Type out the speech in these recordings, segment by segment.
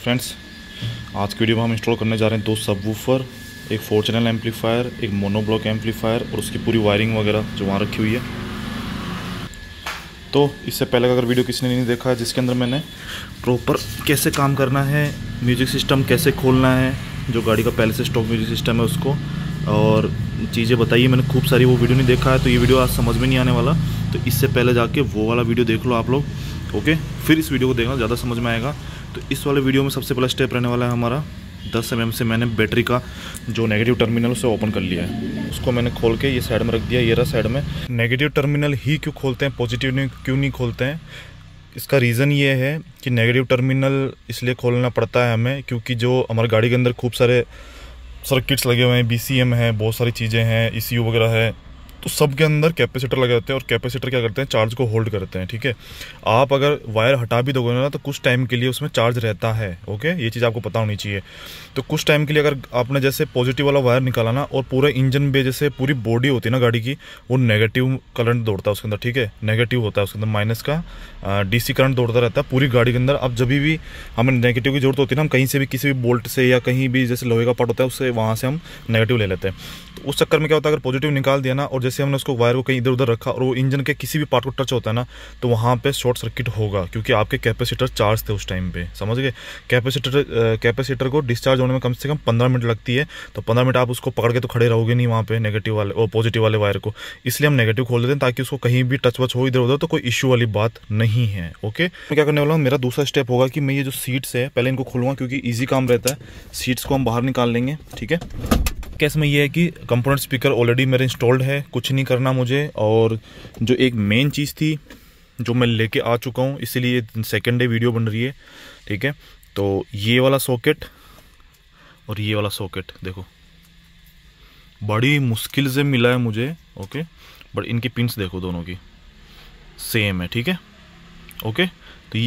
Friends, आज की video में हम इंस्टॉल करने जा रहे हैं 2 सबवूफर, एक 4 चैनल एम्पलीफायर, एक मोनोब्लॉक एम्पलीफायर और उसकी पूरी वायरिंग वगैरह जो वहाँ रखी हुई है। तो इससे पहले अगर वीडियो किसी ने नहीं देखा है, जिसके अंदर मैंने प्रॉपर कैसे काम करना है, म्यूज़िक सिस्टम कैसे खोलना है, जो गाड़ी का पहले से स्टॉक म्यूज़िक सिस्टम है उसको, और चीज़ें बताइए, मैंने खूब सारी वो वीडियो नहीं देखा है तो ये वीडियो आज समझ में नहीं आने वाला। तो इससे पहले जाके वो वाला वीडियो देख लो आप लोग, ओके, फिर इस वीडियो को देखना, ज़्यादा समझ में आएगा। तो इस वाले वीडियो में सबसे पहला स्टेप रहने वाला है हमारा 10 mm से मैंने बैटरी का जो नेगेटिव टर्मिनल उसे ओपन कर लिया है। उसको मैंने खोल के ये साइड में रख दिया, ये रहा साइड में। नेगेटिव टर्मिनल ही क्यों खोलते हैं, पॉजिटिव क्यों नहीं खोलते हैं, इसका रीज़न ये है कि नेगेटिव टर्मिनल इसलिए खोलना पड़ता है हमें क्योंकि जो हमारी गाड़ी के अंदर खूब सारे सर्किट्स लगे हुए हैं, BCM है, बहुत सारी चीज़ें हैं, ECU वगैरह है, तो सब के अंदर कैपेसिटर लगे होते हैं और कैपेसिटर क्या करते हैं, चार्ज को होल्ड करते हैं। ठीक है, आप अगर वायर हटा भी दोगे ना तो कुछ टाइम के लिए उसमें चार्ज रहता है। ओके, ये चीज़ आपको पता होनी चाहिए। तो कुछ टाइम के लिए अगर आपने जैसे पॉजिटिव वाला वायर निकाला ना, और पूरा इंजन में जैसे पूरी बॉडी होती है ना गाड़ी की, वो नेगेटिव करंट दौड़ता है उसके अंदर। ठीक है, नेगेटिव होता है उसके अंदर, माइनस का DC करंट दौड़ता रहता है पूरी गाड़ी के अंदर। अब जब भी हमें नेगेटिव की जरूरत होती है ना, हम कहीं से भी किसी भी बोल्ट से या कहीं भी जैसे लोहे का पार्ट होता है उससे वहाँ से हम नेगेटिव ले लेते हैं। तो उस चक्कर में क्या होता है, अगर पॉजिटिव निकाल दिया ना और जैसे हमने उसको वायर को कहीं इधर उधर रखा और वो इंजन के किसी भी पार्ट को टच होता है ना, तो वहाँ पे शॉर्ट सर्किट होगा क्योंकि आपके कैपेसिटर चार्ज थे उस टाइम पे, समझ गए। कैपेसिटर को डिस्चार्ज होने में कम से कम 15 मिनट लगती है, तो 15 मिनट आप उसको पकड़ के तो खड़े रहोगे नहीं वहाँ पे नेगेटिव वाले और पॉजिटिव वाले वायर को, इसलिए हम नेगेटिव खोल देते हैं ताकि उसको कहीं भी टच वच हो इधर उधर तो कोई इश्यू वाली बात नहीं है। ओके, मैं क्या करने वाला हूँ, मेरा दूसरा स्टेप होगा कि मैं ये जो सीट्स है पहले इनको खोलूँगा क्योंकि ईजी काम रहता है। सीट्स को हम बाहर निकाल लेंगे। ठीक है, केस में ये है कि कंपोनेंट स्पीकर ऑलरेडी मेरे इंस्टॉल्ड है, कुछ नहीं करना मुझे। और जो एक मेन चीज़ थी जो मैं लेके आ चुका हूँ, इसीलिए सेकेंड डे वीडियो बन रही है। ठीक है, तो ये वाला सॉकेट और ये वाला सॉकेट देखो, बड़ी मुश्किल से मिला है मुझे। ओके, बट इनकी पिंस देखो दोनों की सेम है। ठीक है, ओके, तो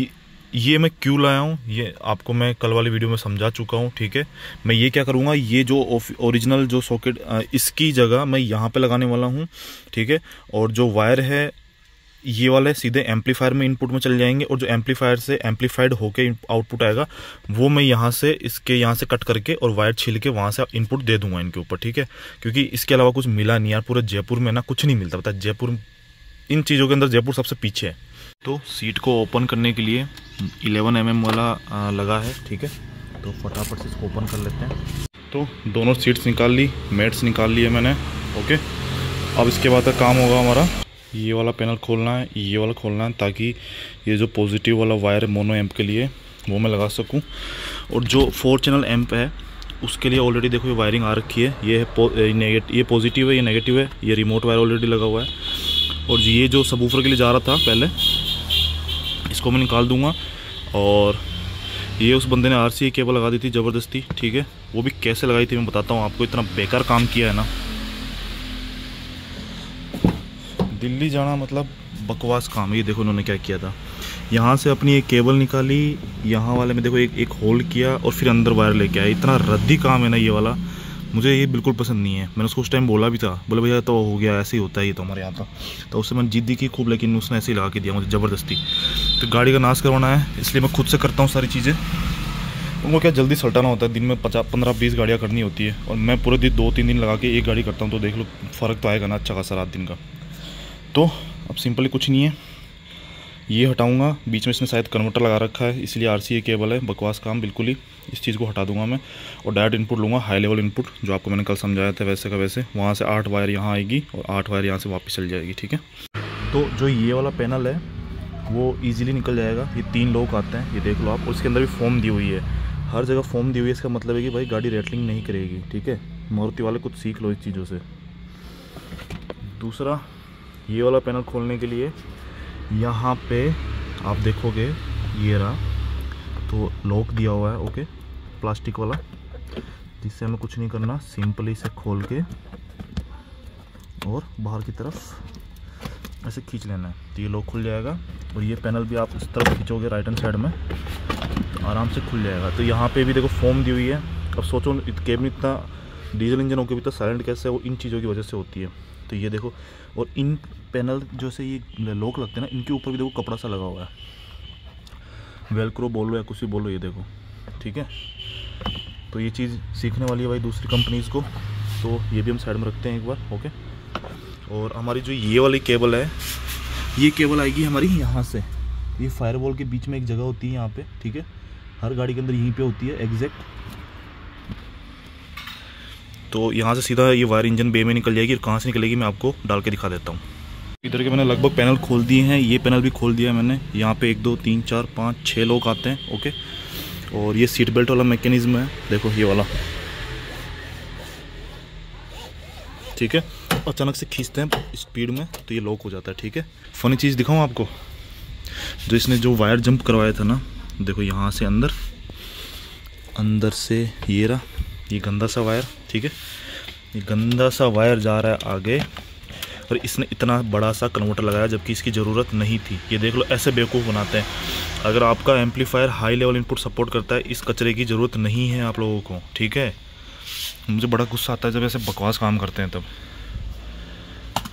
ये मैं क्यों लाया हूँ ये आपको मैं कल वाली वीडियो में समझा चुका हूँ। ठीक है, मैं ये क्या करूँगा, ये जो ओरिजिनल जो सॉकेट इसकी जगह मैं यहाँ पे लगाने वाला हूँ। ठीक है, और जो वायर है ये वाले सीधे एम्पलीफायर में इनपुट में चल जाएंगे, और जो एम्पलीफायर से एम्पलीफाइड होके आउटपुट आएगा वो मैं यहाँ से इसके यहाँ से कट करके और वायर छील के वहाँ से इनपुट दे दूंगा इनके ऊपर। ठीक है, क्योंकि इसके अलावा कुछ मिला नहीं यार, पूरे जयपुर में ना कुछ नहीं मिलता, पता है। जयपुर इन चीज़ों के अंदर जयपुर सबसे पीछे है। तो सीट को ओपन करने के लिए 11 mm वाला लगा है। ठीक है, तो फटाफट से इसको ओपन कर लेते हैं। तो दोनों सीट्स निकाल ली, मैट्स निकाल लिए मैंने। ओके, अब इसके बाद का काम होगा हमारा ये वाला पैनल खोलना है, ये वाला खोलना है, ताकि ये जो पॉजिटिव वाला वायर मोनो एम्प के लिए वो मैं लगा सकूं। और जो 4 चैनल एम्प है उसके लिए ऑलरेडी देखो ये वायरिंग आ रखी है, ये है ये पॉजिटिव है, ये नेगेटिव है, ये रिमोट वायर ऑलरेडी लगा हुआ है। और ये जो सबवूफर के लिए जा रहा था पहले, इसको मैं निकाल दूंगा। और ये उस बंदे ने RCA केबल लगा दी थी ज़बरदस्ती। ठीक है, वो भी कैसे लगाई थी मैं बताता हूँ आपको, इतना बेकार काम किया है ना। दिल्ली जाना मतलब बकवास काम है। ये देखो उन्होंने क्या किया था, यहाँ से अपनी एक केबल निकाली, यहाँ वाले में देखो एक होल किया और फिर अंदर वायर लेके आया। इतना रद्दी काम है ना ये वाला, मुझे ये बिल्कुल पसंद नहीं है। मैंने उसको उस टाइम बोला भी था, बोले भैया तो हो गया, ऐसे ही होता है ये तो हमारे यहाँ का। तो उससे मैंने जिद्दी की खूब, लेकिन उसने ऐसे ही लगा के दिया मुझे ज़बरदस्ती। तो गाड़ी का नाश करवाना है इसलिए मैं खुद से करता हूँ सारी चीज़ें। उनको क्या जल्दी सल्टाना होता है, दिन में 15-20 गाड़ियाँ करनी होती है, और मैं पूरे दिन 2-3 दिन लगा के एक गाड़ी करता हूँ। तो देख लो फ़र्क तो आएगा ना अच्छा खासा रात दिन का। तो अब सिंपली कुछ नहीं है, ये हटाऊंगा, बीच में इसने शायद कन्वर्टर लगा रखा है इसलिए RCA केबल है, बकवास काम बिल्कुल ही। इस चीज़ को हटा दूंगा मैं और डायरेक्ट इनपुट लूँगा, हाई लेवल इनपुट, जो आपको मैंने कल समझाया था वैसे का वैसे। वहाँ से 8 वायर यहाँ आएगी और 8 वायर यहाँ से वापस चल जाएगी। ठीक है, तो जो ये वाला पैनल है वो ईजिली निकल जाएगा। ये 3 लोग आते हैं, ये देख लो आप, उसके अंदर भी फॉर्म दी हुई है, हर जगह फॉर्म दी हुई है। इसका मतलब है कि भाई गाड़ी रेटलिंग नहीं करेगी। ठीक है, मारुति वाले कुछ सीख लो इस चीज़ों से। दूसरा, ये वाला पैनल खोलने के लिए यहाँ पे आप देखोगे ये रहा, तो लॉक दिया हुआ है। ओके, प्लास्टिक वाला, जिससे हमें कुछ नहीं करना, सिंपली इसे खोल के और बाहर की तरफ ऐसे खींच लेना है, तो ये लॉक खुल जाएगा। और ये पैनल भी आप इस तरफ खींचोगे राइट हैंड साइड में तो आराम से खुल जाएगा। तो यहाँ पे भी देखो फॉर्म दी हुई है। अब सोचो केबिन इतना डीजल इंजन होकर भी तो साइलेंट कैसे है, वो इन चीज़ों की वजह से होती है। तो ये देखो, और इन पैनल जो से ये लॉक लगते हैं ना, इनके ऊपर भी देखो कपड़ा सा लगा हुआ है, वेलक्रो बोलो या कुछ भी बोलो, ये देखो। ठीक है। तो ये चीज़ सीखने वाली है भाई दूसरी कंपनीज़ को, तो ये भी हम साइड में रखते हैं एक बार, ओके। और हमारी जो ये वाली केबल है, ये केबल आएगी हमारी यहाँ से, ये फायरवॉल के बीच में एक जगह होती है यहाँ पे, ठीक है। हर गाड़ी के अंदर यहीं पे होती है एग्जैक्ट। तो यहाँ से सीधा ये वायर इंजन बे में निकल जाएगी, और कहाँ से निकलेगी मैं आपको डाल के दिखा देता हूँ। इधर के मैंने लगभग पैनल खोल दिए हैं, ये पैनल भी खोल दिया है मैंने। यहाँ पे 1 2 3 4 5 6 लोग आते हैं, ओके। और ये सीट बेल्ट वाला मैकेनिज्म है, देखो ये वाला, ठीक है। अचानक से खींचते हैं स्पीड में तो ये लॉक हो जाता है, ठीक है। फनी चीज़ दिखाऊँ आपको, जो इसने जो वायर जंप करवाया था ना, देखो यहाँ से अंदर से ये रहा, ये गंदा सा वायर, ठीक है। ये गंदा सा वायर जा रहा है आगे, और इसने इतना बड़ा सा कन्वर्टर लगाया जबकि इसकी ज़रूरत नहीं थी। ये देख लो, ऐसे बेवकूफ़ बनाते हैं। अगर आपका amplifier high level input support करता है, इस कचरे की ज़रूरत नहीं है आप लोगों को, ठीक है। मुझे बड़ा गुस्सा आता है जब ऐसे बकवास काम करते हैं। तब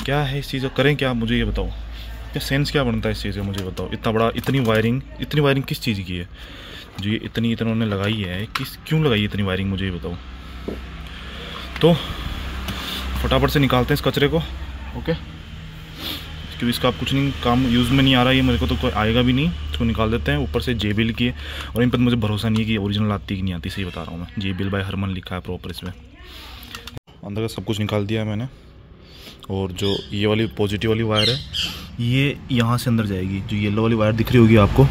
क्या है इस चीज़ को, करें क्या, मुझे ये बताओ, क्या सेंस क्या बनता है इस चीज़ का, मुझे बताओ। इतना बड़ा, इतनी वायरिंग किस चीज़ की है जो ये इतनी उन्होंने लगाई है, क्यों लगाई है इतनी वायरिंग, मुझे ये बताओ। तो फटाफट से निकालते हैं इस कचरे को, ओके। क्योंकि इसका आप कुछ नहीं, काम यूज़ में नहीं आ रहा है, ये मेरे को तो कोई आएगा भी नहीं। इसको निकाल देते हैं। ऊपर से JBL की है, और इन पर मुझे भरोसा नहीं है कि ओरिजिनल आती कि नहीं आती, सही बता रहा हूँ मैं। JBL बाय हरमन लिखा है प्रॉपर इसमें। अंदर का सब कुछ निकाल दिया है मैंने। और जो ये वाली पॉजिटिव वाली वायर है, ये यहाँ से अंदर जाएगी। जो येलो वाली वायर दिख रही होगी आपको,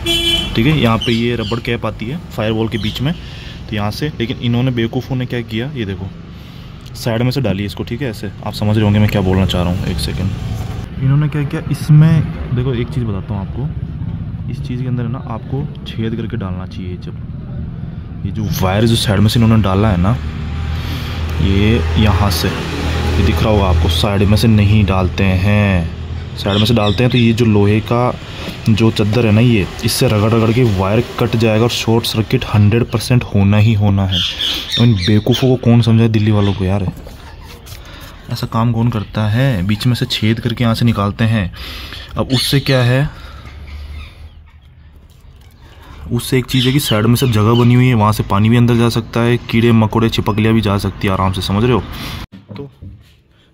ठीक है, यहाँ पे ये रबड़ कैप आती है फायरवॉल के बीच में, तो यहाँ से। लेकिन इन्होंने बेवकूफ़ों ने क्या किया, ये देखो साइड में से डाली है इसको, ठीक है। ऐसे आप समझ रहे होंगे मैं क्या बोलना चाह रहा हूँ। एक सेकेंड, इन्होंने क्या किया इसमें, देखो एक चीज़ बताता हूँ आपको। इस चीज़ के अंदर है ना, आपको छेद करके डालना चाहिए। जब ये जो वायर जो साइड में से इन्होंने डाला है ना, ये यहाँ से, ये दिख रहा होगा आपको, साइड में से नहीं डालते हैं। साइड में से डालते हैं तो ये जो लोहे का जो चद्दर है ना, ये इससे रगड़ के वायर कट जाएगा, और शॉर्ट सर्किट 100% होना ही होना है। इन बेवकूफ़ों को कौन समझाए, दिल्ली वालों को यार, ऐसा काम कौन करता है। बीच में से छेद करके यहाँ से निकालते हैं। अब उससे क्या है, उससे एक चीज़ है कि साइड में सब जगह बनी हुई है, वहाँ से पानी भी अंदर जा सकता है, कीड़े मकोड़े छिपकलियाँ भी जा सकती है आराम से, समझ रहे हो। तो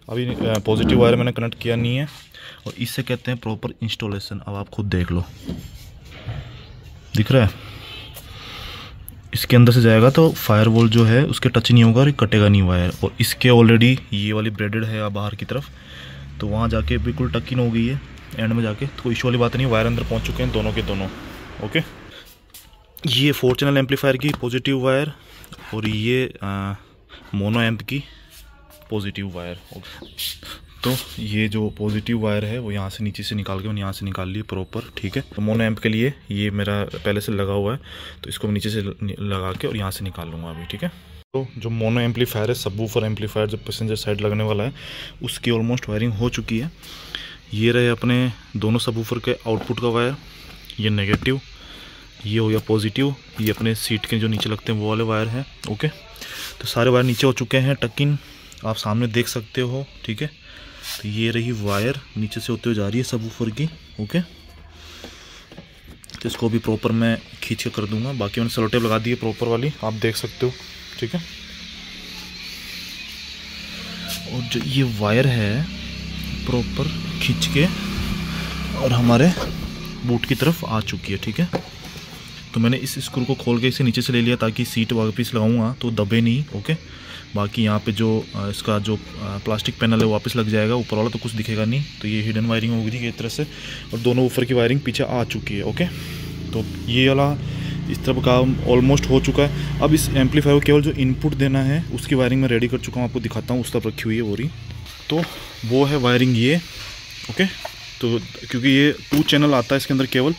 अभी पॉजिटिव वायर मैंने कनेक्ट किया नहीं है, और इससे कहते हैं प्रॉपर इंस्टॉलेशन। अब आप खुद देख लो, दिख रहा है, इसके अंदर से जाएगा तो फायरवॉल जो है उसके टच नहीं होगा और कटेगा नहीं वायर। और इसके ऑलरेडी ये वाली ब्रेडेड है बाहर की तरफ, तो वहाँ जाके बिल्कुल टक इन हो गई है एंड में जाके, तो इशू वाली बात नहीं, वायर अंदर पहुँच चुके हैं दोनों के दोनों, ओके। ये 4 चैनल एम्पलीफायर की पॉजिटिव वायर, और ये मोनो एम्प की पॉजिटिव वायर। तो ये जो पॉजिटिव वायर है वो यहाँ से नीचे से निकाल के मैंने यहाँ से निकाल ली प्रॉपर, ठीक है। तो मोनो एम्प के लिए ये मेरा पहले से लगा हुआ है, तो इसको नीचे से लगा के और यहाँ से निकाल लूँगा अभी, ठीक है। तो जो मोनो एम्पलीफायर है, सबवूफर एम्पलीफायर जो पैसेंजर साइड लगने वाला है, उसकी ऑलमोस्ट वायरिंग हो चुकी है। ये रहे अपने दोनों सबवूफर के आउटपुट का वायर, ये नेगेटिव, ये हो गया पॉजिटिव, ये अपने सीट के जो नीचे लगते हैं वो वाले वायर हैं, ओके। तो सारे वायर नीचे हो चुके हैं, टकिन आप सामने देख सकते हो, ठीक है। तो ये रही वायर नीचे से होते हुए जा रही है सबवूफर की, ओके। तो इसको भी प्रॉपर मैं खींच के कर दूंगा। बाकी मैंने सेलो टेप लगा दी है प्रॉपर वाली, आप देख सकते हो, ठीक है। और जो ये वायर है प्रॉपर खींच के और हमारे बूट की तरफ आ चुकी है, ठीक है। तो मैंने इस स्क्रू को खोल के इसे नीचे से ले लिया ताकि सीट वापस लगाऊंगा तो दबे नहीं, ओके। बाकी यहाँ पे जो इसका जो प्लास्टिक पैनल है वो वापस लग जाएगा, ऊपर वाला तो कुछ दिखेगा नहीं। तो ये हिडन वायरिंग होगी थी एक तरह से, और दोनों ऊपर की वायरिंग पीछे आ चुकी है, ओके। तो ये वाला इस तरफ काम ऑलमोस्ट हो चुका है। अब इस एम्पलीफायर को केवल जो इनपुट देना है उसकी वायरिंग मैं रेडी कर चुका हूँ, आपको दिखाता हूँ। उस तरफ रखी हुई है बोरी, तो वो है वायरिंग ये, ओके। तो क्योंकि ये 2 चैनल आता है इसके अंदर केवल,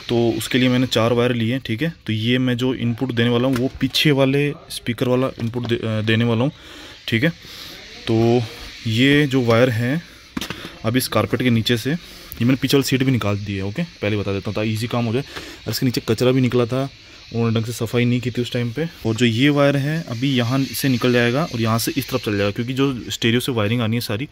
तो उसके लिए मैंने 4 वायर लिए हैं, ठीक है। तो ये मैं जो इनपुट देने वाला हूँ वो पीछे वाले स्पीकर वाला इनपुट देने वाला हूँ, ठीक है। तो ये जो वायर हैं अब इस कारपेट के नीचे से, ये मैंने पीछे वाली सीट भी निकाल दी है, ओके। पहले बता देता हूँ ताकि ईजी काम हो जाए। और इसके नीचे कचरा भी निकला था, उन्होंने ढंग से सफाई नहीं की थी उस टाइम पे। और जो ये वायर है अभी यहाँ से निकल जाएगा और यहाँ से इस तरफ चल जाएगा, क्योंकि जो स्टेरियो से वायरिंग आनी है सारी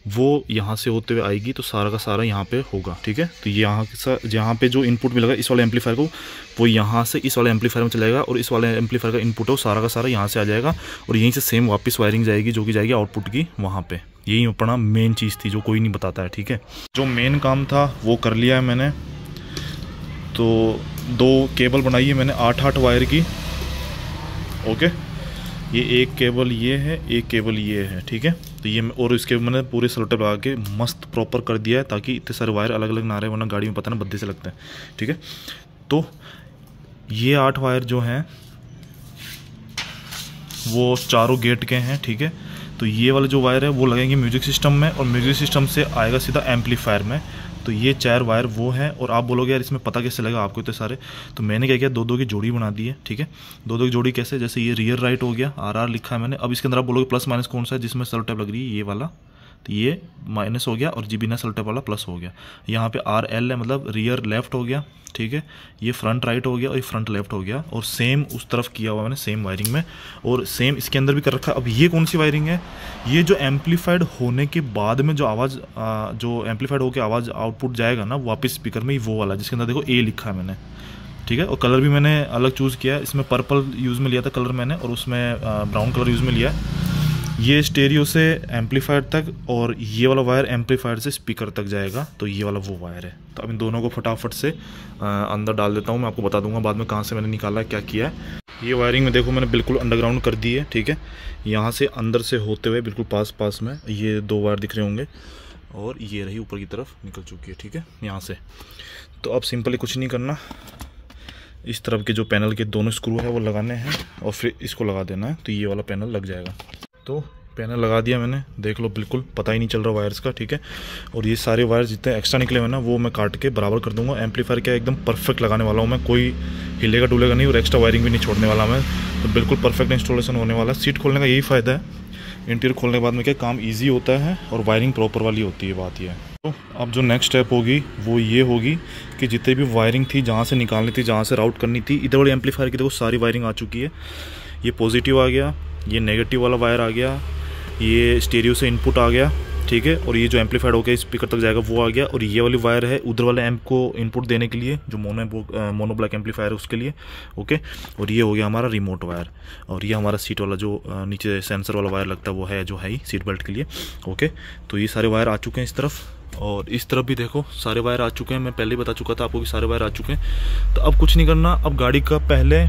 वो यहाँ से होते हुए आएगी, तो सारा का सारा यहाँ पे होगा, ठीक है। तो यहाँ पे जो इनपुट मिलेगा इस वाले एम्पलीफायर को, वो यहाँ से इस वाले एम्पलीफायर में चलेगा और इस वाले एम्पलीफायर का इनपुट है वो सारा का सारा यहाँ से आ जाएगा और यहीं से सेम वापस वायरिंग जाएगी जो कि जाएगी आउटपुट की वहाँ पे। यही अपना मेन चीज़ थी जो कोई नहीं बताता है, ठीक है। जो मेन काम था वो कर लिया है मैंने। तो 2 केबल बनाई है मैंने 8-8 वायर की, ओके। ये एक केबल ये है, एक केबल ये है, ठीक है। तो ये और इसके मैंने पूरे सेलोटेप लगा के मस्त प्रॉपर कर दिया है ताकि इतने सारे वायर अलग अलग ना रहे, वरना गाड़ी में पता ना बद्दे से लगता है, ठीक है। तो ये 8 वायर जो हैं वो चारों गेट के हैं, ठीक है। तो ये वाले जो वायर है वो लगेंगे म्यूजिक सिस्टम में और म्यूजिक सिस्टम से आएगा सीधा एम्पलीफायर में। तो ये 4 वायर वो है। और आप बोलोगे यार इसमें पता कैसे लगा आपको इतने सारे, तो मैंने क्या किया 2-2 की जोड़ी बना दी है, ठीक है। 2-2 की जोड़ी कैसे, जैसे ये रियर राइट हो गया, RR लिखा है मैंने। अब इसके अंदर आप बोलोगे प्लस माइनस कौन सा है जिसमें सेलोटेप लग रही है, ये वाला, तो ये माइनस हो गया और जी बिना सेलोटेप वाला प्लस हो गया। यहाँ पे RL है मतलब रियर लेफ्ट हो गया, ठीक है। ये फ्रंट राइट हो गया और ये फ्रंट लेफ्ट हो गया। और सेम उस तरफ किया हुआ मैंने सेम वायरिंग में, और सेम इसके अंदर भी कर रखा है। अब ये कौन सी वायरिंग है, ये जो एम्पलीफाइड होने के बाद में जो आवाज़ जो एम्पलीफाइड होकर आवाज़ आउटपुट जाएगा ना वापस स्पीकर में, वो वाला जिसके अंदर देखो A लिखा है मैंने, ठीक है। और कलर भी मैंने अलग चूज़ किया है, इसमें पर्पल यूज़ में लिया था कलर मैंने और उसमें ब्राउन कलर यूज़ में लिया है। ये स्टेरियो से एम्पलीफायर तक और ये वाला वायर एम्पलीफायर से स्पीकर तक जाएगा, तो ये वाला वो वायर है। तो अब इन दोनों को फटाफट से अंदर डाल देता हूँ, मैं आपको बता दूंगा बाद में कहाँ से मैंने निकाला है, क्या किया है। ये वायरिंग में देखो मैंने बिल्कुल अंडरग्राउंड कर दी है, ठीक है। यहाँ से अंदर से होते हुए बिल्कुल पास में ये 2 वायर दिख रहे होंगे और ये रही ऊपर की तरफ निकल चुकी है, ठीक है, यहाँ से। तो अब सिंपली कुछ नहीं करना, इस तरफ के जो पैनल के दोनों स्क्रू है वो लगाने हैं और फिर इसको लगा देना है, तो ये वाला पैनल लग जाएगा। तो पैनल लगा दिया मैंने, देख लो बिल्कुल पता ही नहीं चल रहा वायर्स का, ठीक है। और ये सारे वायर जितने एक्स्ट्रा निकले हुए ना वो मैं काट के बराबर कर दूंगा। एम्पलीफायर क्या एकदम परफेक्ट लगाने वाला हूँ मैं, कोई हिलेगा डुलेगा नहीं और एक्स्ट्रा वायरिंग भी नहीं छोड़ने वाला मैं, तो बिल्कुल परफेक्ट इंस्टॉलेशन होने वाला है। सीट खोलने का यही फ़ायदा है, इंटीरियर खोलने के बाद में क्या काम ईजी होता है और वायरिंग प्रॉपर वाली होती है, बात ये है। तो अब जो नेक्स्ट स्टेप होगी वो ये होगी कि जितनी भी वायरिंग थी जहाँ से निकालनी थी, जहाँ से राउट करनी थी, इधर वाले एम्पलीफायर की देखो सारी वायरिंग आ चुकी है। ये पॉजिटिव आ गया, ये नेगेटिव वाला वायर आ गया, ये स्टेरियो से इनपुट आ गया, ठीक है। और ये जो एम्पलीफाइड होकर स्पीकर तक जाएगा वो आ गया। और ये वाली वायर है उधर वाले एम्प को इनपुट देने के लिए, जो मोनो ब्लैक एम्पलीफायर है उसके लिए, ओके। और ये हो गया हमारा रिमोट वायर। और ये हमारा सीट वाला जो नीचे सेंसर वाला वायर लगता है वो है, जो है ही सीट बेल्ट के लिए, ओके। तो ये सारे वायर आ चुके हैं इस तरफ, और इस तरफ भी देखो सारे वायर आ चुके हैं। मैं पहले ही बता चुका था आपको कि सारे वायर आ चुके हैं। तो अब कुछ नहीं करना, अब गाड़ी का पहले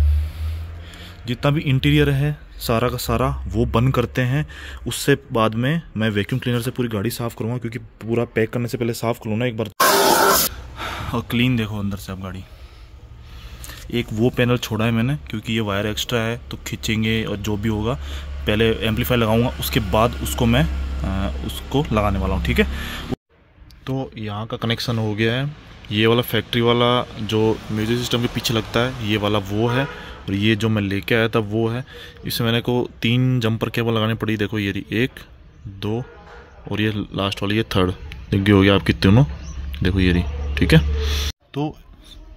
जितना भी इंटीरियर है सारा का सारा वो बंद करते हैं। उससे बाद में मैं वैक्यूम क्लीनर से पूरी गाड़ी साफ़ करूँगा, क्योंकि पूरा पैक करने से पहले साफ़ करूँ ना एक बार। और क्लीन देखो अंदर से अब गाड़ी। एक वो पैनल छोड़ा है मैंने क्योंकि ये वायर एक्स्ट्रा है, तो खींचेंगे और जो भी होगा पहले एम्पलीफायर लगाऊंगा, उसके बाद उसको मैं उसको लगाने वाला हूँ, ठीक है। तो यहाँ का कनेक्शन हो गया है। ये वाला फैक्ट्री वाला जो म्यूजिक सिस्टम के पीछे लगता है ये वाला वो है, और ये जो मैं लेके आया था वो है। इसमें मैंने को 3 जंपर केबल लगानी पड़ी, देखो ये 1 2 और ये लास्ट वाली ये 3rd, देखिए हो गया आपकी तीनों, देखो ये रही, ठीक है। तो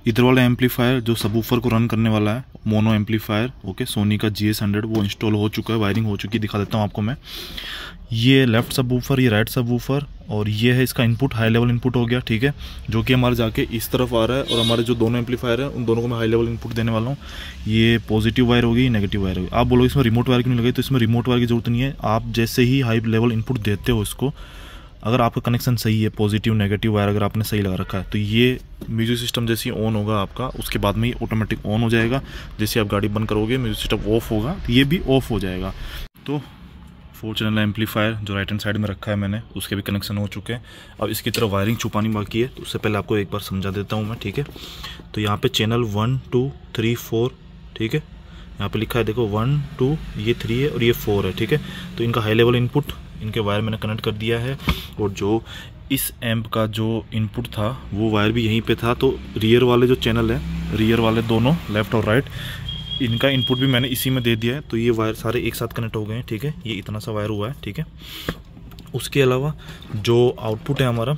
इधर वाला एम्पलीफायर जो सबवूफर को रन करने वाला है, मोनो एम्पलीफायर, ओके, सोनी का GS100 वो इंस्टॉल हो चुका है, वायरिंग हो चुकी है, दिखा देता हूँ आपको मैं। ये लेफ्ट सबवूफर, ये राइट सबवूफर, और ये है इसका इनपुट, हाई लेवल इनपुट हो गया, ठीक है, जो कि हमारे जाके इस तरफ आ रहा है। और हमारे जो दोनों एम्पलीफायर है उन दोनों को मैं हाई लेवल इनपुट देने वाला हूँ। ये पॉजिटिव वायर होगी, नेगेटिव वायर होगी। आप बोलोगे इसमें रिमोट वायर क्यों नहीं लगी, तो इसमें रिमोट वायर की जरूरत नहीं है। आप जैसे ही हाई लेवल इनपुट देते हो इसको, अगर आपका कनेक्शन सही है, पॉजिटिव नेगेटिव वायर अगर आपने सही लगा रखा है, तो ये म्यूजिक सिस्टम जैसे ऑन होगा आपका, उसके बाद में ये ऑटोमेटिक ऑन हो जाएगा। जैसे आप गाड़ी बंद करोगे म्यूजिक सिस्टम ऑफ होगा, तो ये भी ऑफ हो जाएगा। तो 4 चैनल एम्पलीफायर जो राइट हैंड साइड में रखा है मैंने, उसके भी कनेक्शन हो चुके हैं। अब इसकी तरफ वायरिंग छुपानी बाकी है, तो उससे पहले आपको एक बार समझा देता हूँ मैं, ठीक है। तो यहाँ पे चैनल 1 2 3 4, ठीक है, यहाँ पे लिखा है देखो 1 2, ये 3 है और ये 4 है, ठीक है। तो इनका हाई लेवल इनपुट, इनके वायर मैंने कनेक्ट कर दिया है। और जो इस एम्प का जो इनपुट था वो वायर भी यहीं पे था। तो रियर वाले जो चैनल है, रियर वाले दोनों लेफ़्ट और राइट, इनका इनपुट भी मैंने इसी में दे दिया है। तो ये वायर सारे एक साथ कनेक्ट हो गए हैं, ठीक है। ये इतना सा वायर हुआ है, ठीक है। उसके अलावा जो आउटपुट है हमारा,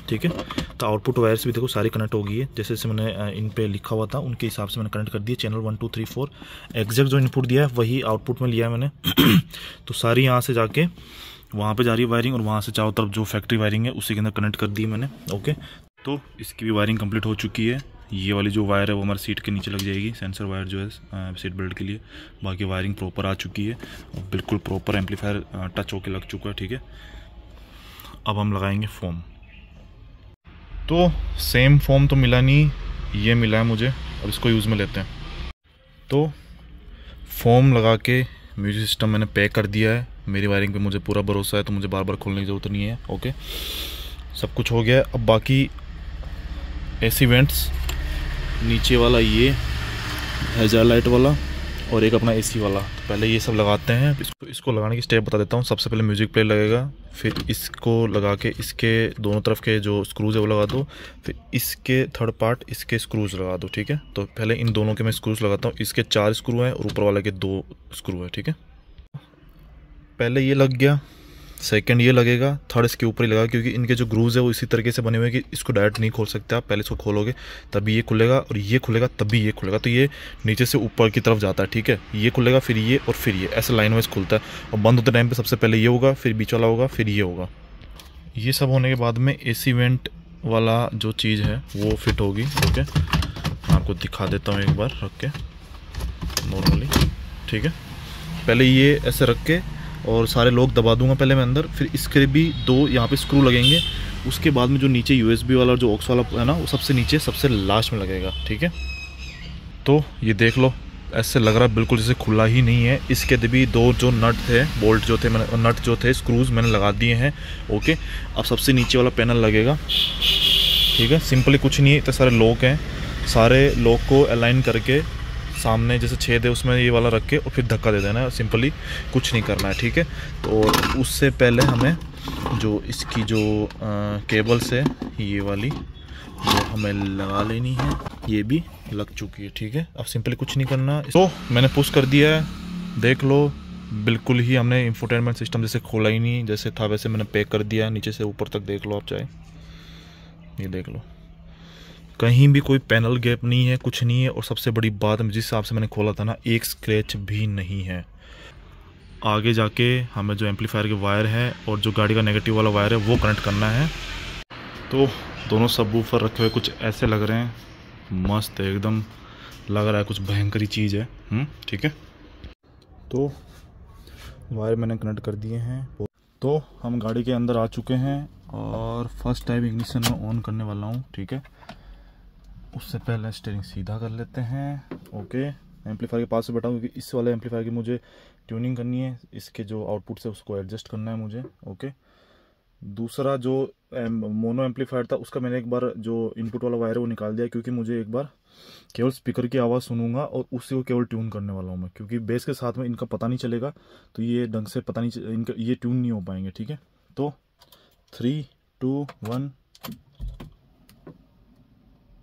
ठीक है। तो आउटपुट वायर्स भी देखो सारी कनेक्ट हो गई है, जैसे जैसे मैंने इन पे लिखा हुआ था उनके हिसाब से मैंने कनेक्ट कर दिया। चैनल 1 2 3 4 एग्जैक्ट जो इनपुट दिया है वही आउटपुट में लिया है मैंने। तो सारी यहाँ से जाके वहाँ पे जा रही है वायरिंग, और वहाँ से चारों तरफ जो फैक्ट्री वायरिंग है उसी के अंदर कनेक्ट कर दी मैंने। ओके, तो इसकी भी वायरिंग कंप्लीट हो चुकी है। ये वाली जो वायर है वो हमारी सीट के नीचे लग जाएगी, सेंसर वायर जो है सीट बेल्ट के लिए। बाकी वायरिंग प्रॉपर आ चुकी है, बिल्कुल प्रॉपर एम्पलीफायर टच होके लग चुका है। ठीक है, अब हम लगाएंगे फोम। तो सेम फोम तो मिला नहीं, ये मिला है मुझे। अब इसको यूज़ में लेते हैं। तो फोम लगा के म्यूजिक सिस्टम मैंने पैक कर दिया है। मेरी वायरिंग पे मुझे पूरा भरोसा है, तो मुझे बार बार खोलने की ज़रूरत नहीं है। ओके, सब कुछ हो गया है। अब बाकी एसी वेंट्स, नीचे वाला ये हेजा लाइट वाला और एक अपना एसी वाला, तो पहले ये सब लगाते हैं। इसको लगाने की स्टेप बता देता हूँ। सबसे पहले म्यूजिक प्लेयर लगेगा, फिर इसको लगा के इसके दोनों तरफ के जो स्क्रूज है वो लगा दो, फिर इसके थर्ड पार्ट इसके स्क्रूज लगा दो। ठीक है, तो पहले इन दोनों के मैं स्क्रूज लगाता हूँ। इसके 4 स्क्रू हैं और ऊपर वाले के 2 स्क्रू है। ठीक है, पहले ये लग गया, सेकंड ये लगेगा, थर्ड इसके ऊपर ही लगा, क्योंकि इनके जो ग्रूव्स है वो इसी तरीके से बने हुए हैं कि इसको डायरेक्ट नहीं खोल सकते आप। पहले इसको खोलोगे तभी ये खुलेगा, और ये खुलेगा तभी ये खुलेगा। तो ये नीचे से ऊपर की तरफ जाता है। ठीक है, ये खुलेगा, फिर ये, और फिर ये, ऐसे लाइन वाइज खुलता है। और बंद होते टाइम पे सबसे पहले ये होगा, फिर बीच वाला होगा, फिर ये होगा। ये सब होने के बाद में एसी वेंट वाला जो चीज़ है वो फिट होगी। ओके, मैं आपको दिखा देता हूँ एक बार रख के नॉर्मली। ठीक है, पहले ये ऐसे रख के और सारे लोग दबा दूंगा पहले मैं अंदर, फिर इसके भी 2 यहाँ पे स्क्रू लगेंगे। उसके बाद में जो नीचे यूएसबी वाला और जो ऑक्स वाला है ना, वो सबसे नीचे सबसे लास्ट में लगेगा। ठीक है, तो ये देख लो, ऐसे लग रहा है बिल्कुल जैसे खुला ही नहीं है। इसके भी 2 जो नट थे, बोल्ट जो थे, मैंने नट जो थे, स्क्रूज मैंने लगा दिए हैं। ओके, अब सबसे नीचे वाला पैनल लगेगा। ठीक है, सिंपली कुछ नहीं है, इतने सारे लॉक हैं, सारे लॉक को अलाइन करके सामने जैसे छेद है उसमें ये वाला रख के और फिर धक्का दे देना है। सिंपली कुछ नहीं करना है। ठीक है, तो उससे पहले हमें जो इसकी जो केबल्स है ये वाली वो हमें लगा लेनी है। ये भी लग चुकी है। ठीक है, अब सिंपली कुछ नहीं करना। तो मैंने पुश कर दिया है, देख लो, बिल्कुल ही हमने इंफोटेनमेंट सिस्टम जैसे खोला ही नहीं, जैसे था वैसे मैंने पैक कर दिया है। नीचे से ऊपर तक देख लो आप चाहे, ये देख लो, कहीं भी कोई पैनल गैप नहीं है, कुछ नहीं है। और सबसे बड़ी बात, जिस हिसाब से मैंने खोला था ना, एक स्क्रैच भी नहीं है। आगे जाके हमें जो एम्पलीफायर के वायर है और जो गाड़ी का नेगेटिव वाला वायर है वो कनेक्ट करना है। तो दोनों सबवूफर रखे हुए कुछ ऐसे लग रहे हैं, मस्त है एकदम, लग रहा है कुछ भयंकरी चीज़ है। ठीक है, तो वायर मैंने कनेक्ट कर दिए हैं। तो हम गाड़ी के अंदर आ चुके हैं और फर्स्ट टाइम इग्निशन में ऑन करने वाला हूँ। ठीक है, उससे पहले स्टीयरिंग सीधा कर लेते हैं। ओके, एम्पलीफायर के पास से बैठा हूँ क्योंकि इस वाले एम्पलीफायर की मुझे ट्यूनिंग करनी है, इसके जो आउटपुट है उसको एडजस्ट करना है मुझे। ओके, दूसरा जो मोनो एम्पलीफायर था उसका मैंने एक बार जो इनपुट वाला वायर है वो निकाल दिया, क्योंकि मुझे एक बार केवल स्पीकर की आवाज़ सुनूंगा और उसी को केवल ट्यून करने वाला हूँ मैं, क्योंकि बेस के साथ में इनका पता नहीं चलेगा, तो ये ढंग से पता नहीं इनका ये ट्यून नहीं हो पाएंगे। ठीक है, तो 3 2 1।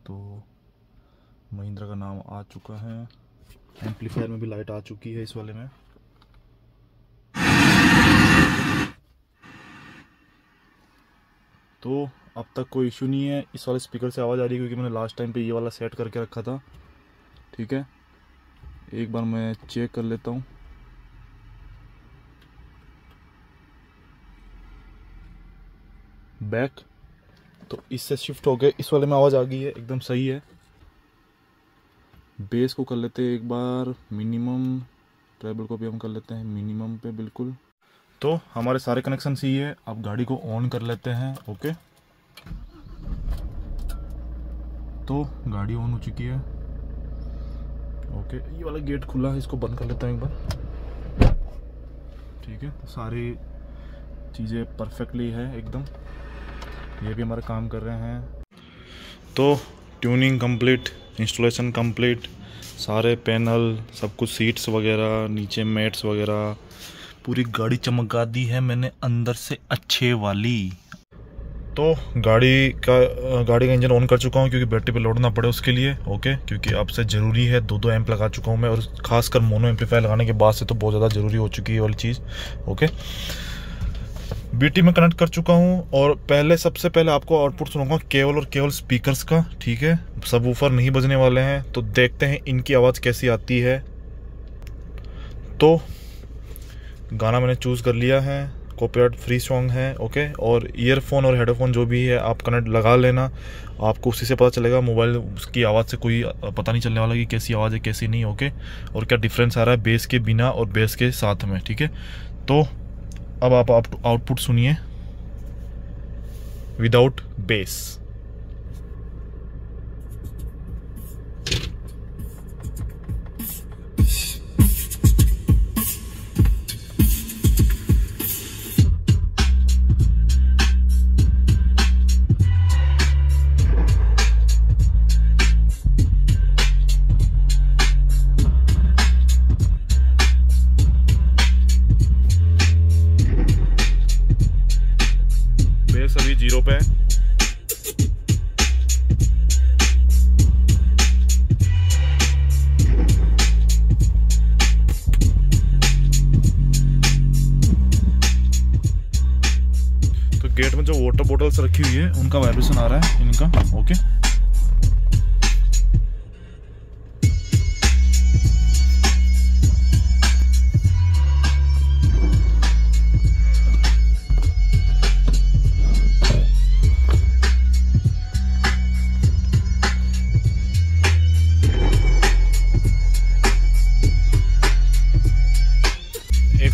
तो महिंद्रा का नाम आ चुका है, एम्पलीफायर में भी लाइट आ चुकी है इस वाले में। तो अब तक कोई इशू नहीं है। इस वाले स्पीकर से आवाज़ आ रही है क्योंकि मैंने लास्ट टाइम पे ये वाला सेट करके रखा था। ठीक है, एक बार मैं चेक कर लेता हूँ। बैक, तो इससे शिफ्ट हो गए, इस वाले में आवाज़ आ गई है, एकदम सही है। बेस को कर लेते हैं एक बार मिनिमम, ट्रेबल को भी हम कर लेते हैं मिनिमम पे बिल्कुल। तो हमारे सारे कनेक्शन सही है, अब गाड़ी को ऑन कर लेते हैं। ओके, तो गाड़ी ऑन हो चुकी है। ओके, ये वाला गेट खुला है, इसको बंद कर लेता हूँ एक बार। ठीक है, तो सारी चीज़ें परफेक्टली है एकदम, ये भी हमारा काम कर रहे हैं। तो ट्यूनिंग कंप्लीट, इंस्टॉलेशन कंप्लीट, सारे पैनल सब कुछ, सीट्स वगैरह, नीचे मैट्स वगैरह, पूरी गाड़ी चमका दी है मैंने अंदर से अच्छे वाली। तो गाड़ी का इंजन ऑन कर चुका हूँ क्योंकि बैटरी पे लोड ना पड़े उसके लिए। ओके, क्योंकि अब से ज़रूरी है, 2 एम्प लगा चुका हूँ मैं, और खासकर मोनो एम्पलीफायर लगाने के बाद से तो बहुत ज़्यादा ज़रूरी हो चुकी है वाली चीज़। ओके, बीटी में कनेक्ट कर चुका हूँ और सबसे पहले आपको आउटपुट सुनाऊंगा केवल और केवल स्पीकर्स का, ठीक है। सबवूफर नहीं बजने वाले हैं, तो देखते हैं इनकी आवाज़ कैसी आती है। तो गाना मैंने चूज़ कर लिया है, कॉपीराइट फ्री सॉन्ग है, ओके। और ईयरफोन और हेडफोन जो भी है आप कनेक्ट लगा लेना, आपको उसी से पता चलेगा। मोबाइल की आवाज़ से कोई पता नहीं चलने वाला कि कैसी आवाज़ है कैसी नहीं, ओके। और क्या डिफरेंस आ रहा है बेस के बिना और बेस के साथ में, ठीक है। तो अब आप आउटपुट सुनिए विदाउट बेस। अभी 0 पे है। तो गेट में जो वाटर बॉटल्स रखी हुई है उनका वाइब्रेशन आ रहा है इनका, ओके।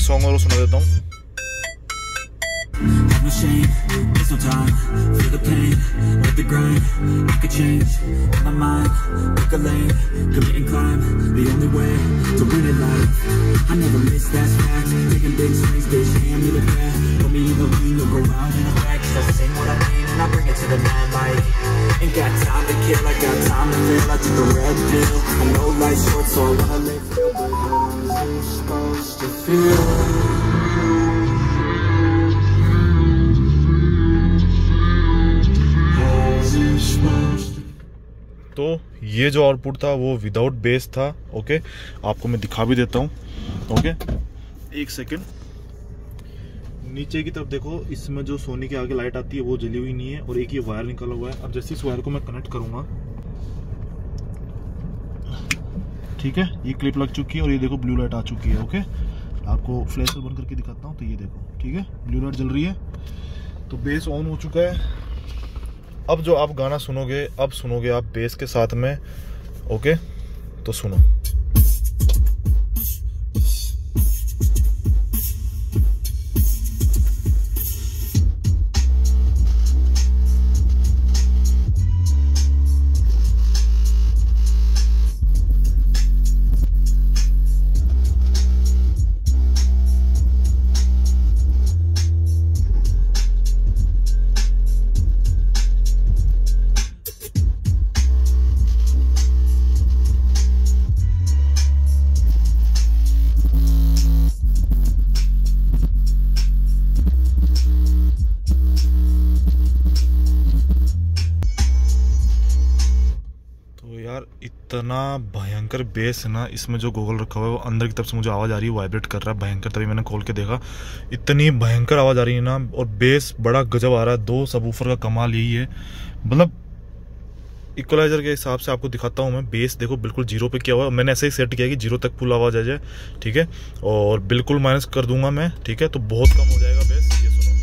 सॉन्ग और सुना देता हूँ। तो ये जो आउटपुट था वो विदाउट बेस था, ओके। आपको मैं दिखा भी देता हूँ, ओके। एक सेकेंड, नीचे की तरफ देखो, इसमें जो सोनी के आगे लाइट आती है वो जली हुई नहीं है और एक ये वायर निकला हुआ है। अब जैसे इस वायर को मैं कनेक्ट करूंगा, ठीक है, ये क्लिप लग चुकी है और ये देखो ब्लू लाइट आ चुकी है, ओके। आपको फ्लैश बंद करके दिखाता हूँ, तो ये देखो, ठीक है, ब्लू लाइट जल रही है। तो बेस ऑन हो चुका है। अब जो आप गाना सुनोगे, अब सुनोगे आप बेस के साथ में, ओके। तो सुनो। यार इतना भयंकर बेस है ना इसमें, जो गूगल रखा हुआ है वो अंदर की तरफ से मुझे आवाज़ आ रही है, वाइब्रेट कर रहा है भयंकर। तभी मैंने खोल के देखा, इतनी भयंकर आवाज़ आ रही है ना, और बेस बड़ा गजब आ रहा है। 2 सबवूफर का कमाल यही है। मतलब इक्वलाइजर के हिसाब से आपको दिखाता हूँ मैं। बेस देखो बिल्कुल 0 पे किया हुआ है, मैंने ऐसे ही सेट किया कि 0 तक फुल आवाज़ आ जाए, ठीक है। और बिल्कुल माइनस कर दूंगा मैं, ठीक है, तो बहुत कम हो जाएगा बेस। ये सुनो,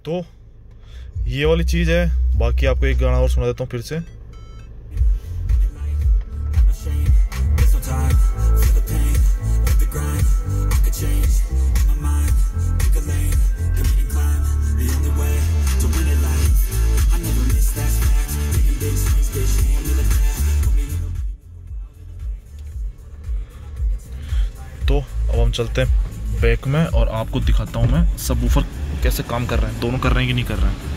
तो ये वाली चीज़ है। बाकी आपको एक गाना और सुना देता हूँ फिर से। तो अब हम चलते हैं बैक में और आपको दिखाता हूँ मैं सबवूफर कैसे काम कर रहे हैं, दोनों कर रहे हैं कि नहीं कर रहे हैं।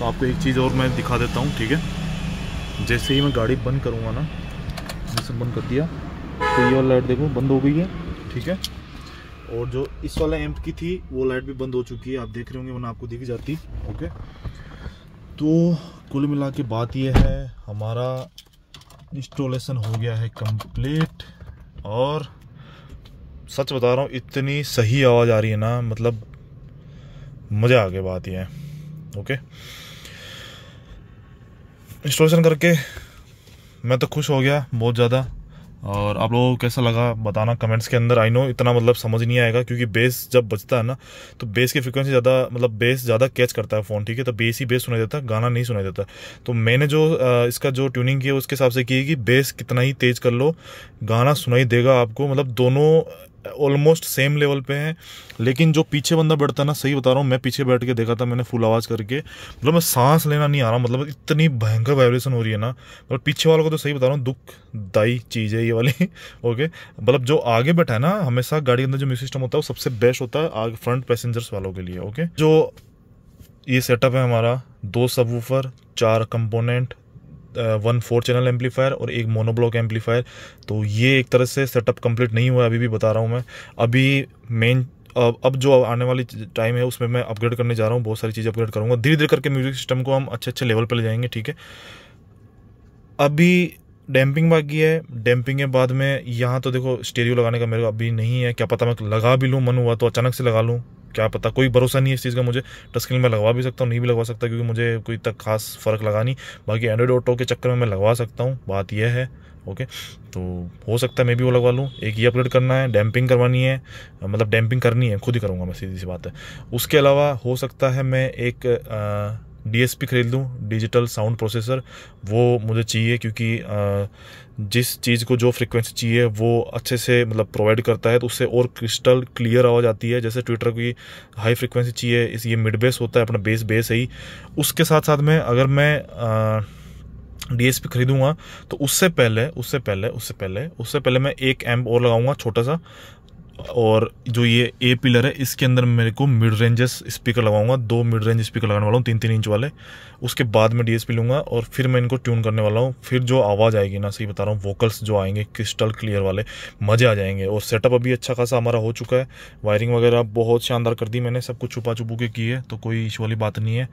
तो आपको एक चीज़ और मैं दिखा देता हूँ, ठीक है। जैसे ही मैं गाड़ी बंद करूँगा ना, जैसे बंद कर दिया तो ये वाला लाइट देखो बंद हो गई है, ठीक है। और जो इस वाला एम्प की थी वो लाइट भी बंद हो चुकी है, आप देख रहे होंगे वरना आपको दिख जाती। ओके, तो कुल मिला के बात ये है, हमारा इंस्टॉलेशन हो गया है कंप्लीट। और सच बता रहा हूँ, इतनी सही आवाज़ आ रही है ना, मतलब मज़ा आ गया बात ये है। ओके, इंस्टॉलेशन करके मैं तो खुश हो गया बहुत ज़्यादा। और आप लोगों को कैसा लगा बताना कमेंट्स के अंदर। आई नो इतना मतलब समझ नहीं आएगा, क्योंकि बेस जब बजता है ना तो बेस की फ्रीक्वेंसी ज़्यादा, मतलब बेस ज़्यादा कैच करता है फ़ोन, ठीक है। तो बेस ही बेस सुनाई देता है, गाना नहीं सुनाई देता। तो मैंने जो इसका जो ट्यूनिंग की है उसके हिसाब से की है कि बेस कितना ही तेज़ कर लो गाना सुनाई देगा आपको, मतलब दोनों ऑलमोस्ट सेम लेवल पे हैं। लेकिन जो पीछे बंदा बैठता है ना, सही बता रहा हूँ, मैं पीछे बैठ के देखा था मैंने फुल आवाज़ करके, मतलब मैं सांस लेना नहीं आ रहा, मतलब इतनी भयंकर वाइब्रेशन हो रही है ना। मतलब पीछे वालों को तो सही बता रहा हूँ दुखदाई चीज़ है ये वाली। ओके, मतलब जो आगे बैठा है ना, हमेशा गाड़ी के अंदर जो म्यूजिक सिस्टम होता है वो सबसे बेस्ट होता है आगे फ्रंट पैसेंजर्स वालों के लिए। ओके, जो ये सेटअप है हमारा, 2 सबवूफर, 4 कंपोनेंट, 1 4 चैनल एम्पलीफायर और 1 मोनोब्लॉक एम्पलीफायर। तो ये एक तरह से सेटअप कंप्लीट नहीं हुआ, अभी भी बता रहा हूँ मैं। अभी मेन अब जो आने वाली टाइम है उसमें मैं अपग्रेड करने जा रहा हूँ, बहुत सारी चीज़ें अपग्रेड करूँगा। धीरे धीरे करके म्यूजिक सिस्टम को हम अच्छे अच्छे लेवल पर ले जाएंगे, ठीक है। अभी डैम्पिंग बाकी है, डैम्पिंग के बाद में यहाँ तो देखो स्टेरियो लगाने का मेरे को अभी नहीं है, क्या पता मैं लगा भी लूँ, मन हुआ तो अचानक से लगा लूँ, क्या पता, कोई भरोसा नहीं है इस चीज़ का मुझे। टच स्क्रीन में लगवा भी सकता हूँ, नहीं भी लगवा सकता, क्योंकि मुझे कोई तक खास फ़र्क लगा नहीं। बाकी एंड्रॉइड ऑटो के चक्कर में मैं लगवा सकता हूँ, बात यह है। ओके, तो हो सकता है मैं भी वो लगवा लूँ। एक ये अपग्रेड करना है, डैम्पिंग करवानी है, मतलब डैम्पिंग करनी है, खुद ही करूँगा मैं, सीधी सी बात है। उसके अलावा हो सकता है मैं एक DSP खरीद लूँ, डिजिटल साउंड प्रोसेसर, वो मुझे चाहिए, क्योंकि जिस चीज़ को जो फ्रीक्वेंसी चाहिए वो अच्छे से मतलब प्रोवाइड करता है, तो उससे और क्रिस्टल क्लियर आवाज़ आती है। जैसे ट्विटर की हाई फ्रीक्वेंसी चाहिए, इस ये मिड बेस होता है, अपना बेस है ही। उसके साथ साथ में अगर मैं DSP खरीदूंगा तो उससे पहले मैं एक एम्प और लगाऊंगा छोटा सा, और जो ये ए पिलर है इसके अंदर मेरे को मिड रेंजेस स्पीकर लगाऊंगा, 2 मिड रेंज स्पीकर लगाने वाला हूँ 3-3 इंच वाले। उसके बाद में DSP लूँगा और फिर मैं इनको ट्यून करने वाला हूँ। फिर जो आवाज़ आएगी ना, सही बता रहा हूँ, वोकल्स जो आएंगे क्रिस्टल क्लियर वाले, मज़े आ जाएंगे। और सेटअप अभी अच्छा खासा हमारा हो चुका है, वायरिंग वगैरह बहुत शानदार कर दी मैंने, सब कुछ छुपा छुपू के की है, तो कोई इशू वाली बात नहीं है।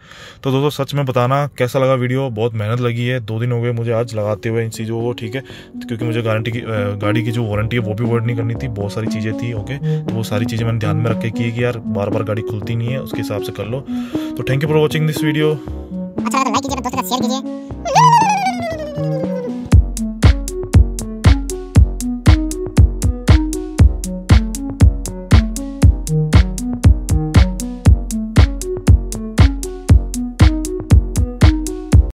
तो दोस्तों सच में बताना कैसा लगा वीडियो, बहुत मेहनत लगी है, 2 दिन हो गए मुझे आज लगाते हुए इन चीज़ों को, ठीक है। क्योंकि मुझे गाड़ी की जो वारंटी है वो भी वर्ड नहीं करनी थी, बहुत सारी चीज़ें थी। ओके, तो वो सारी चीज़ें मैंने ध्यान में रख के की कि यार बार बार गाड़ी खुलती नहीं है, उसके हिसाब से कर लो। तो thank you for watching this video. अच्छा लगा तो लाइक कीजिए, दोस्तों के साथ शेयर कीजिए।